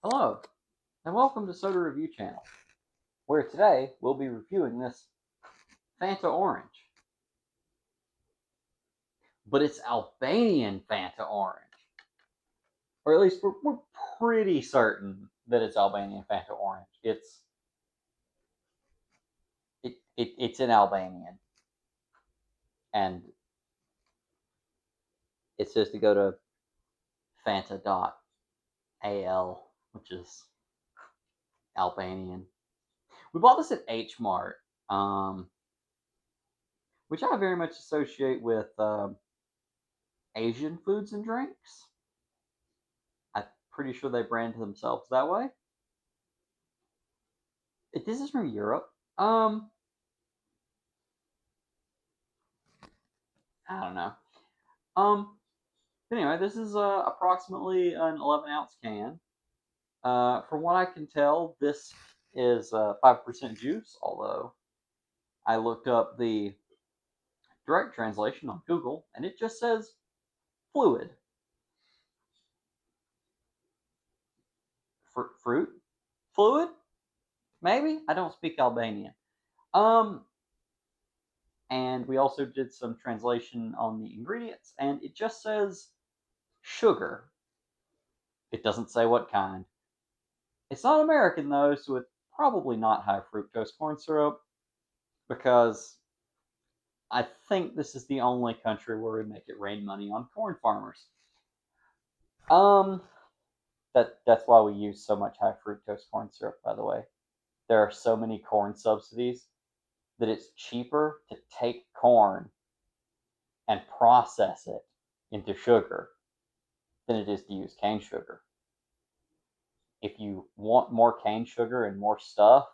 Hello, and welcome to Soda Review Channel, where today we'll be reviewing this Fanta Orange. But it's Albanian Fanta Orange. Or at least we're pretty certain that it's Albanian Fanta Orange. It's in Albanian. And it says to go to Fanta.al, which is Albanian. We bought this at H Mart, which I very much associate with Asian foods and drinks. I'm pretty sure they brand themselves that way. This is from Europe. I don't know. Anyway, this is approximately an 11-ounce can. From what I can tell, this is 5% juice, although I looked up the direct translation on Google, and it just says fluid. Fruit? Fluid? Maybe? I don't speak Albanian. Um, and we also did some translation on the ingredients, and it just says sugar. It doesn't say what kind. It's not American though, so it's probably not high fructose corn syrup because I think this is the only country where we make it rain money on corn farmers. Um, that's why we use so much high fructose corn syrup. By the way, there are so many corn subsidies that it's cheaper to take corn and process it into sugar than it is to use cane sugar. If you want more cane sugar and more stuff,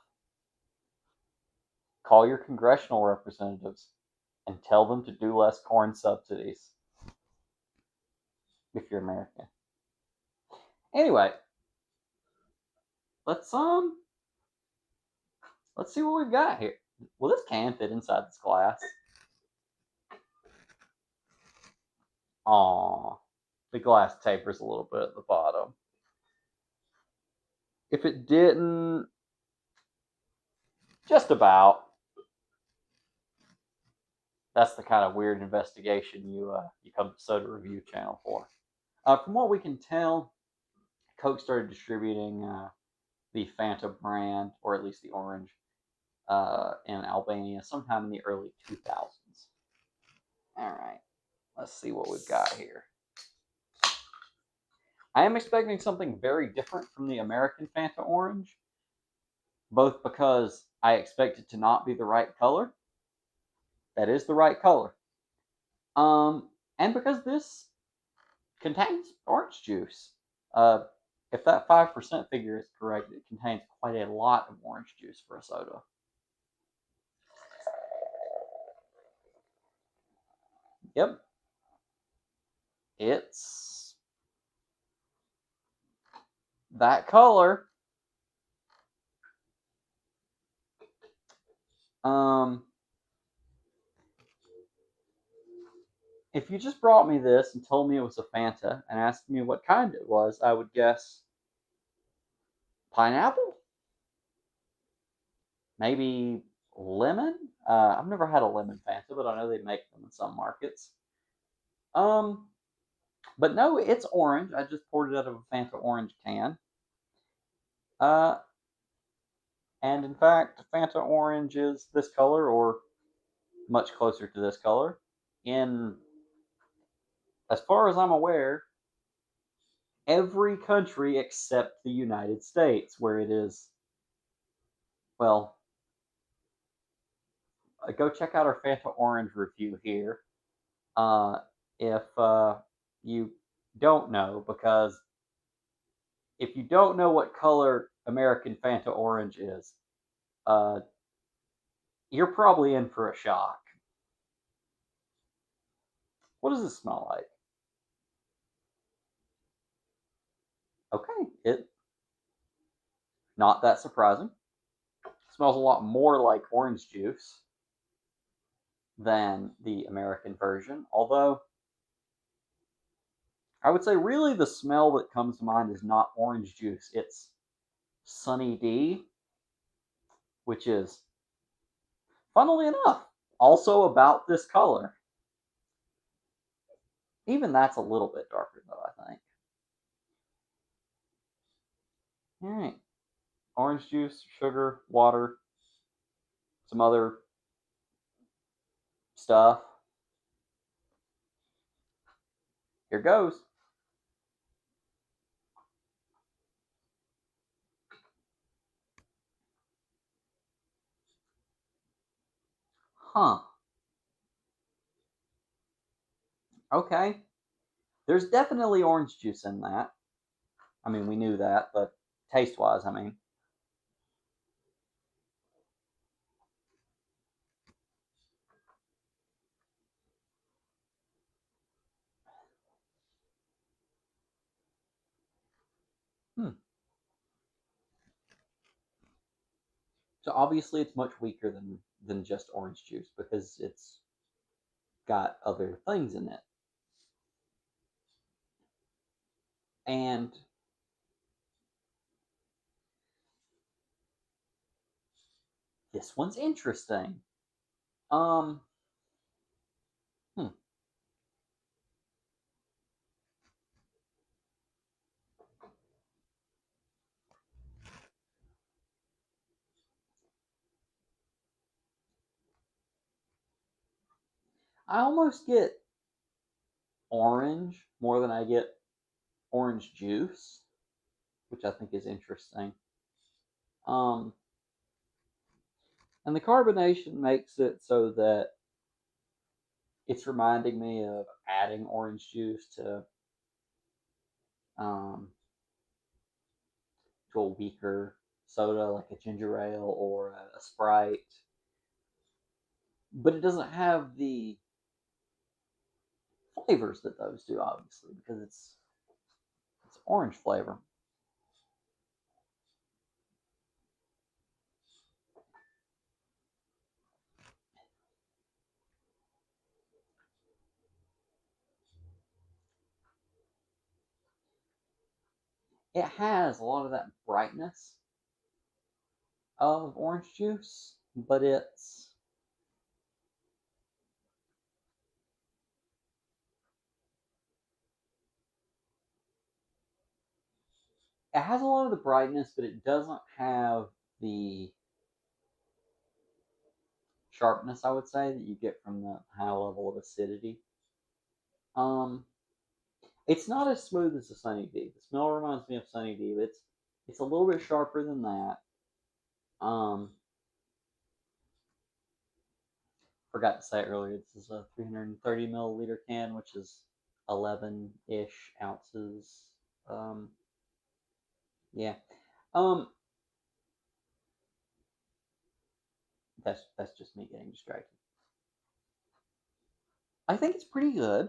call your congressional representatives and tell them to do less corn subsidies if you're American. Anyway, let's let's see what we've got here. Will this can fit inside this glass? Aw, the glass tapers a little bit at the bottom. If it didn't, just about. That's the kind of weird investigation you come to Soda Review Channel for. From what we can tell, Coke started distributing the Fanta brand, or at least the orange, in Albania sometime in the early 2000s. All right, let's see what we've got here. I am expecting something very different from the American Fanta Orange, both because I expect it to not be the right color. That is the right color. And because this contains orange juice. If that 5% figure is correct, it contains quite a lot of orange juice for a soda. Yep. It's that color. If you just brought me this and told me it was a Fanta and asked me what kind it was, I would guess pineapple? Maybe lemon? I've never had a lemon Fanta, but I know they make them in some markets. Um, but no, it's orange. I just poured it out of a Fanta orange can. Uh, and in fact, Fanta orange is this color or much closer to this color. In as far as I'm aware, every country except the United States, where it is, well, go check out our Fanta Orange review here. If you don't know, because if you don't know what color American Fanta Orange is, uh, you're probably in for a shock. What does it smell like? Okay, it not that surprising. It smells a lot more like orange juice than the American version, although I would say really the smell that comes to mind is not orange juice. It's Sunny D, which is, funnily enough, also about this color. Even that's a little bit darker, though, I think. All right. Orange juice, sugar, water, some other stuff. Here goes. Huh. Okay. There's definitely orange juice in that. I mean, we knew that, but taste wise, I mean. Hmm. So obviously, it's much weaker than just orange juice because it's got other things in it. And this one's interesting. Um, hmm. I almost get orange more than I get orange juice, which I think is interesting. Um, and the carbonation makes it so that it's reminding me of adding orange juice um, to a weaker soda like a ginger ale or a Sprite, but it doesn't have the flavors that those do, obviously, because it's orange flavor. It has a lot of that brightness of orange juice, but it has a lot of the brightness, but it doesn't have the sharpness, I would say, that you get from the high level of acidity. Um, it's not as smooth as the Sunny D. The smell reminds me of Sunny D, but it's a little bit sharper than that. Um, forgot to say earlier, this is a 330 milliliter can, which is 11-ish ounces. Um, yeah. Um, that's just me getting distracted. I think it's pretty good.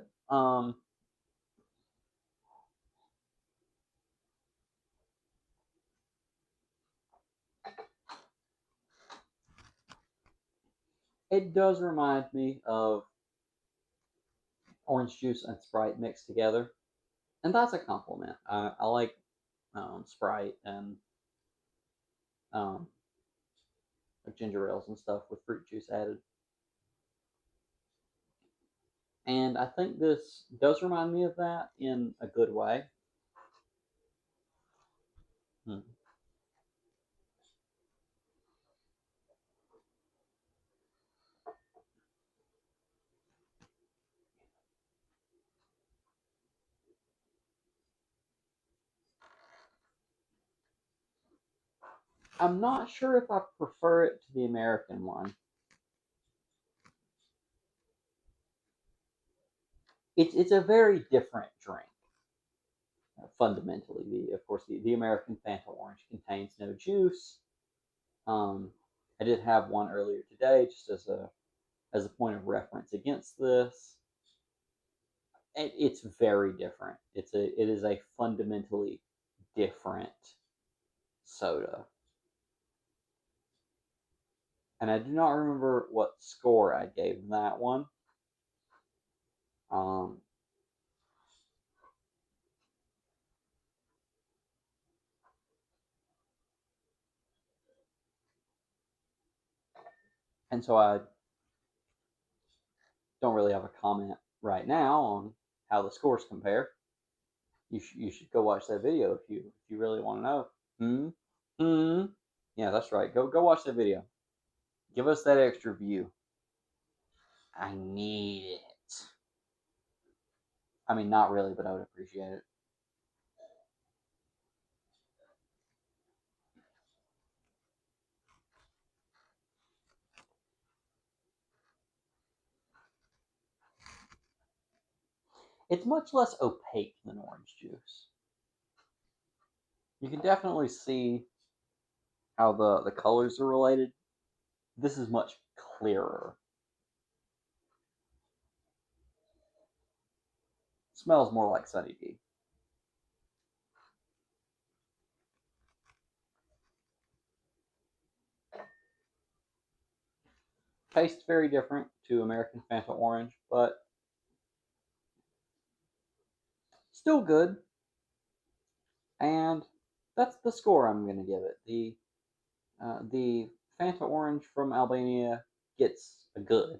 It does remind me of orange juice and Sprite mixed together, and that's a compliment. I like Sprite and um, like ginger ales and stuff with fruit juice added. And I think this does remind me of that in a good way. Hmm. I'm not sure if I prefer it to the American one. It's a very different drink, fundamentally. Of course, the American Fanta Orange contains no juice. Um, I did have one earlier today, just as a point of reference against this. It's very different. It is a fundamentally different soda, and I do not remember what score I gave that one. Um, And so I don't really have a comment right now on how the scores compare. You should go watch that video if you really want to know. Hmm. Hmm. Yeah, that's right. Go watch that video. Give us that extra view. I need it. I mean, not really, but I would appreciate it. It's much less opaque than orange juice. You can definitely see how the colors are related. This is much clearer. Smells more like Sunny D. Tastes very different to American Fanta Orange, but still good. And that's the score I'm going to give it. The Fanta Orange from Albania gets a good.